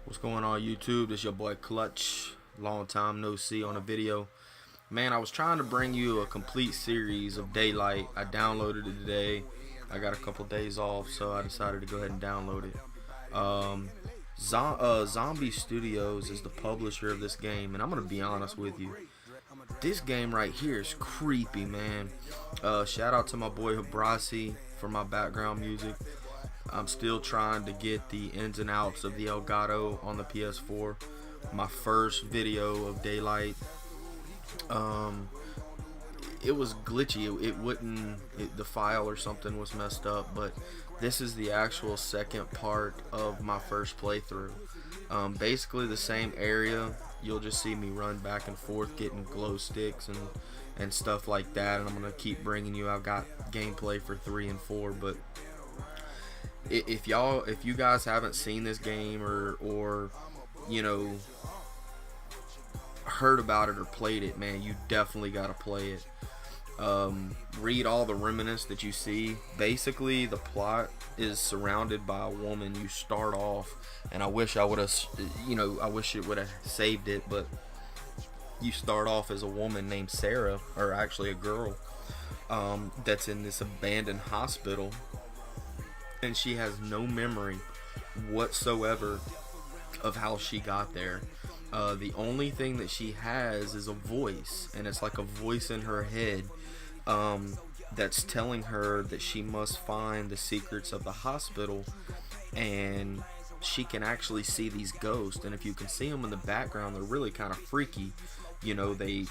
What's going on YouTube? This your boy Clutch. Long time no see on a video. Man, I was trying to bring you a complete series of Daylight. I downloaded it today. I got a couple days off, so I decided to go ahead and download it. Zombie Studios is the publisher of this game, and I'm gonna be honest with you. This game right here is creepy, man. Shout out to my boy Habrasi for my background music. I'm still trying to get the ins and outs of the Elgato on the PS4. My first video of Daylight, it was glitchy. It wouldn't. The file or something was messed up. But this is the actual second part of my first playthrough. Basically the same area. You'll just see me run back and forth, getting glow sticks and stuff like that. And I'm gonna keep bringing you. I've got gameplay for 3 and 4, but if you guys haven't seen this game or you know, heard about it or played it, man, you definitely got to play it. Read all the remnants that you see. Basically the plot is surrounded by a woman. You start off, and I wish I would have, I wish it would have saved it, but you start off as a woman named Sarah, or actually a girl, that's in this abandoned hospital, and she has no memory whatsoever of how she got there. The only thing that she has is a voice, and it's like a voice in her head, that's telling her that she must find the secrets of the hospital, and she can actually see these ghosts. And if you can see them in the background, they're really kind of freaky. You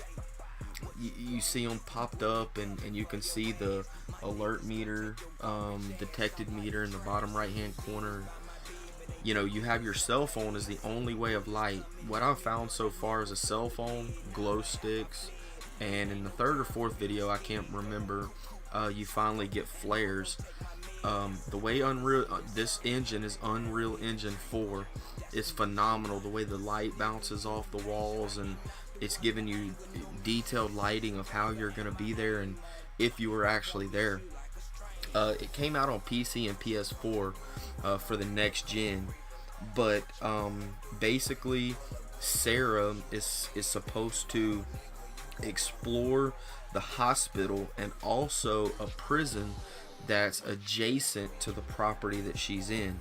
see them popped up, and you can see the alert meter, detected meter in the bottom right hand corner. You have your cell phone as the only way of light. What I've found so far is a cell phone, glow sticks, and in the third or fourth video, I can't remember, you finally get flares. The way this engine is Unreal Engine 4. It's phenomenal. The way the light bounces off the walls, and it's giving you detailed lighting of how you're going to be there and if you were actually there. It came out on PC and PS4 for the next gen, but basically Sarah is supposed to explore the hospital and also a prison that's adjacent to the property that she's in.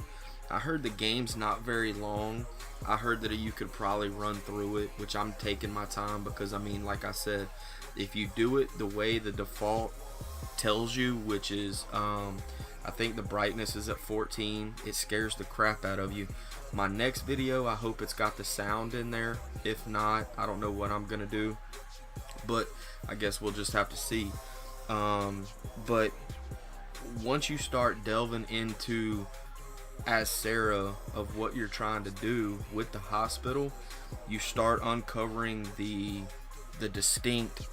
I heard the game's not very long. I heard that you could probably run through it, which I'm taking my time because, I mean, like I said, if you do it the way the default tells you, which is I think the brightness is at 14, it scares the crap out of you. My next video, I hope it's got the sound in there. If not, I don't know what I'm gonna do, but I guess we'll just have to see. But once you start delving into, as Sarah, of what you're trying to do with the hospital, you start uncovering the distinct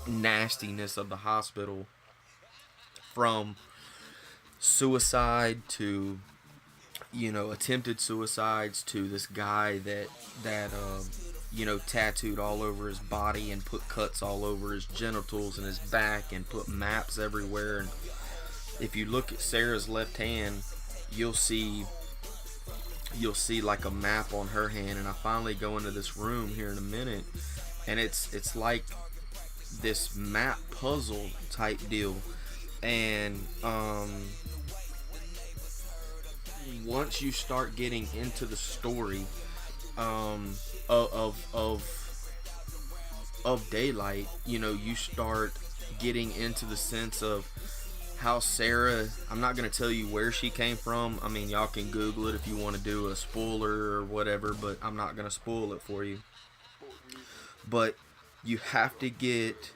nastiness of the hospital, from suicide to attempted suicides, to this guy that tattooed all over his body and put cuts all over his genitals and his back and put maps everywhere. And if you look at Sarah's left hand, you'll see like a map on her hand. And I finally go into this room here in a minute, and it's like this map puzzle type deal. And once you start getting into the story of Daylight, you start getting into the sense of how Sarah, I'm not going to tell you where she came from. I mean, y'all can Google it if you want to do a spoiler or whatever, but I'm not going to spoil it for you. But you have to get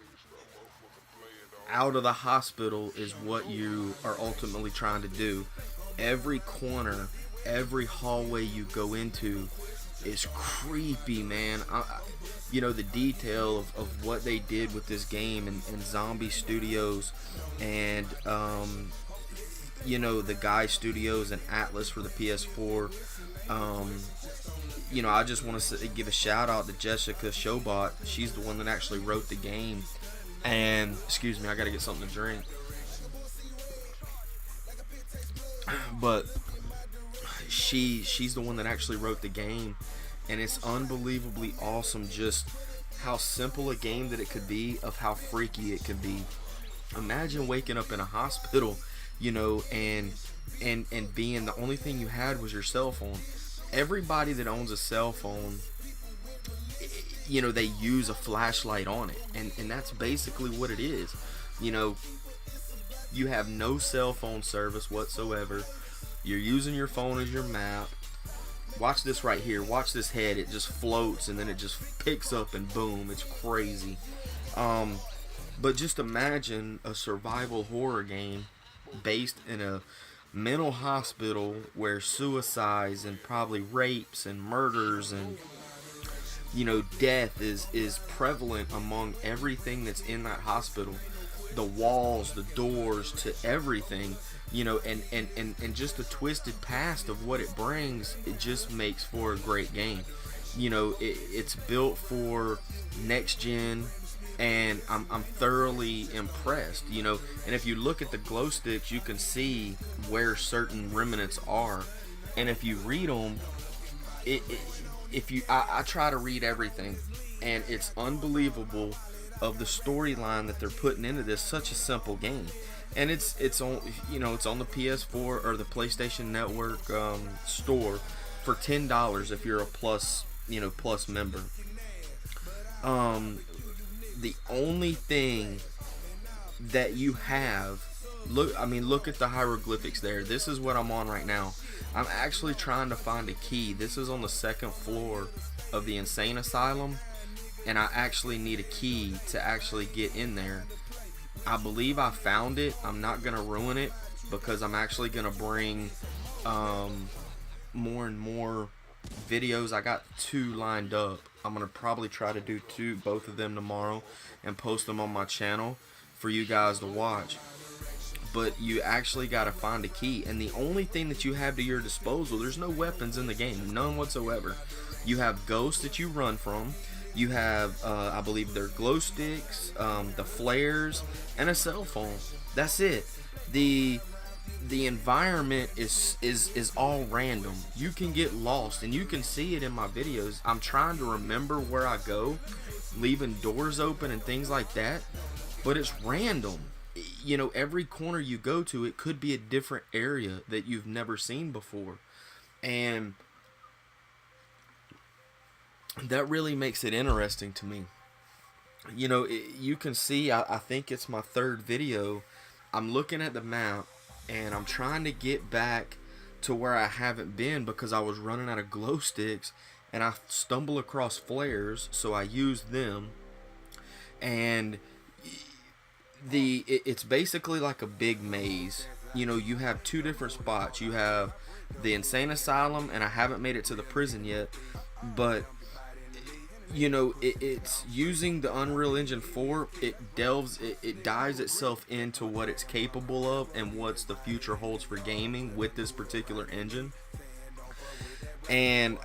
out of the hospital is what you are ultimately trying to do. Every corner, every hallway you go into is creepy, man. The detail of what they did with this game and Zombie Studios and the Guy Studios and Atlas for the PS4. I just want to give a shout out to Jessica Chobut. She's the one that actually wrote the game. And excuse me, I gotta get something to drink. But she's the one that actually wrote the game, and it's unbelievably awesome just how simple a game that it could be, of how freaky it could be. Imagine waking up in a hospital, and being the only thing you had was your cell phone. Everybody that owns a cell phone, they use a flashlight on it, and that's basically what it is. You have no cell phone service whatsoever. You're using your phone as your map. Watch this right here. Watch this head. It just floats and then it just picks up and boom. It's crazy. But just imagine a survival horror game based in a mental hospital where suicides and probably rapes and murders and death is prevalent among everything that's in that hospital. The walls, the doors, to everything, and just the twisted past of what it brings. It just makes for a great game. It's built for next gen, and I'm thoroughly impressed. And if you look at the glow sticks, you can see where certain remnants are, and if you read them, I try to read everything, and it's unbelievable of the storyline that they're putting into this such a simple game. And it's on it's on the PS4 or the PlayStation Network store for $10 if you're a plus member. The only thing that you have, look at the hieroglyphics there. This is what I'm on right now. I'm actually trying to find a key. This is on the second floor of the insane asylum, and I actually need a key to actually get in there. I believe I found it. I'm not gonna ruin it because I'm actually gonna bring more and more videos. I got 2 lined up. I'm gonna probably try to do both of them tomorrow and post them on my channel for you guys to watch. But you actually got to find a key, and the only thing that you have to your disposal, there's no weapons in the game, none whatsoever. You have ghosts that you run from. You have, I believe they're glow sticks, the flares, and a cell phone. That's it. The environment is all random. You can get lost, and you can see it in my videos. I'm trying to remember where I go, leaving doors open and things like that, but it's random. Every corner you go to, it could be a different area that you've never seen before, and that really makes it interesting to me. You can see, I think it's my 3rd video. I'm looking at the map, and I'm trying to get back to where I haven't been because I was running out of glow sticks, and I stumble across flares, so I used them, and it's basically like a big maze. You have 2 different spots. You have the insane asylum, and I haven't made it to the prison yet, but it's using the Unreal Engine 4. It dives itself into what it's capable of and what's the future holds for gaming with this particular engine. And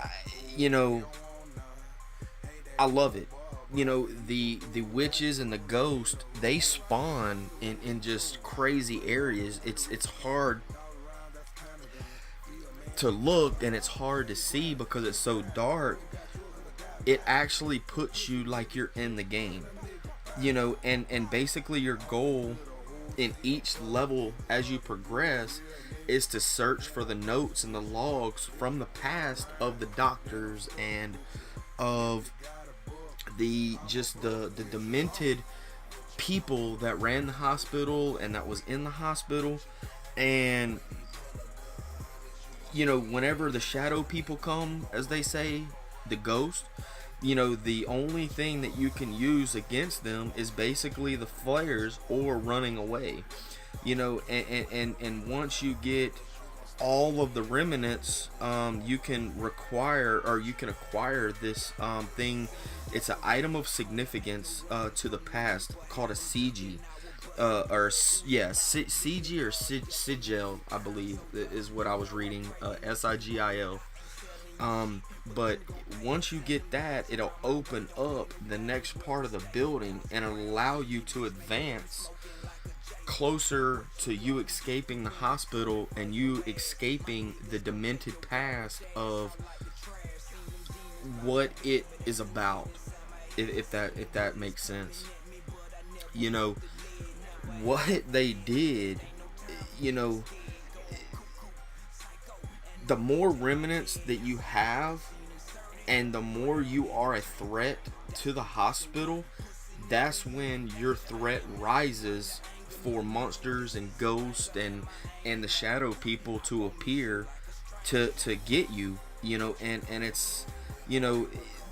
I love it. The witches and the ghost, they spawn in just crazy areas. It's hard to look, and it's hard to see because it's so dark. It actually puts you like you're in the game, and basically your goal in each level as you progress is to search for the notes and the logs from the past of the doctors and of the demented people that ran the hospital and that was in the hospital. And whenever the shadow people come, as they say, the ghost, the only thing that you can use against them is basically the flares or running away. And once you get all of the remnants, you can acquire this thing. It's an item of significance to the past called a CG, CG or sigil, I believe is what I was reading, SIGIL. But once you get that, it'll open up the next part of the building and allow you to advance closer to you escaping the hospital and you escaping the demented past of what it is about, if that makes sense. You know what they did, you know, the more remnants that you have and the more you are a threat to the hospital, that's when your threat rises for monsters and ghosts and the shadow people to appear to get you, you know. And it's, you know,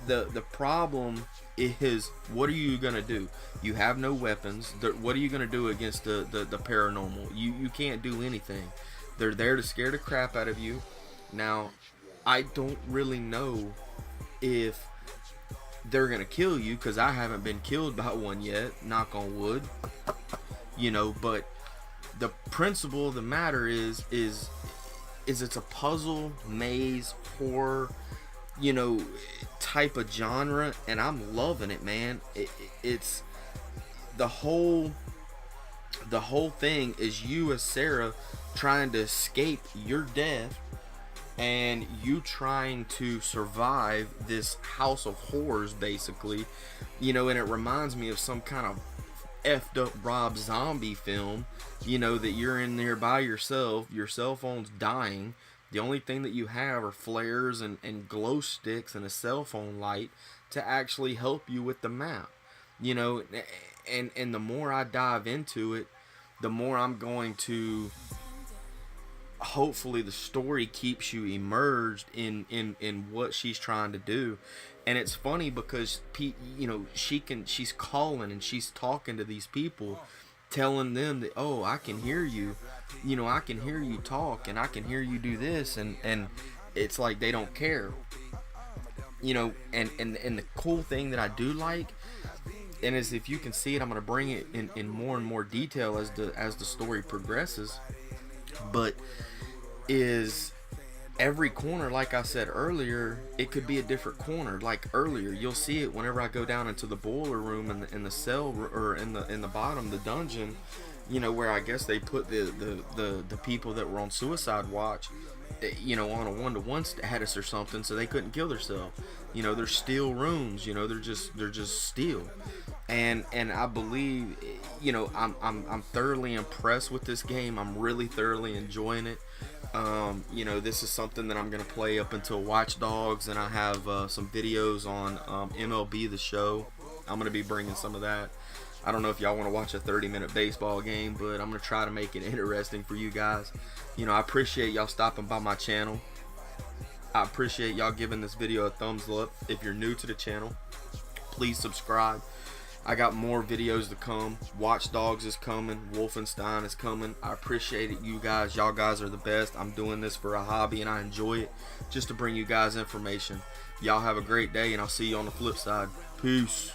the problem is, what are you gonna do? You have no weapons. What are you gonna do against the paranormal? You can't do anything. They're there to scare the crap out of you. Now, I don't really know if they're gonna kill you, because I haven't been killed by one yet, knock on wood, you know. But the principle of the matter is it's a puzzle, maze, horror, you know, type of genre, and I'm loving it, man. It's the whole thing is you as Sarah trying to escape your death, and you trying to survive this house of horrors, basically, you know. And it reminds me of some kind of effed up Rob Zombie film, you know, that you're in there by yourself, your cell phone's dying, the only thing that you have are flares and glow sticks and a cell phone light to actually help you with the map, you know. And the more I dive into it, the more I'm going to, hopefully the story keeps you immersed in what she's trying to do. And it's funny because you know, she's calling and she's talking to these people, telling them that, oh, I can hear you, you know, I can hear you talk, and I can hear you do this, and it's like they don't care, you know. And the cool thing that I do like, and as if you can see it, I'm going to bring it in more and more detail as the story progresses, but is every corner, like I said earlier, it could be a different corner. Like earlier, you'll see it whenever I go down into the boiler room in the cell, or in the bottom, the dungeon, you know, where I guess they put the people that were on suicide watch, you know, on a 1-to-1 status or something, so they couldn't kill themselves. You know, they're steel rooms, you know, they're just steel. And I believe, you know, I'm thoroughly impressed with this game. I'm really thoroughly enjoying it. You know, this is something that I'm going to play up until Watch Dogs, and I have some videos on MLB The Show. I'm going to be bringing some of that. I don't know if y'all want to watch a 30-minute baseball game, but I'm going to try to make it interesting for you guys. You know, I appreciate y'all stopping by my channel. I appreciate y'all giving this video a thumbs up. If you're new to the channel, please subscribe. I got more videos to come. Watch Dogs is coming. Wolfenstein is coming. I appreciate it, you guys. Y'all guys are the best. I'm doing this for a hobby, and I enjoy it just to bring you guys information. Y'all have a great day, and I'll see you on the flip side. Peace.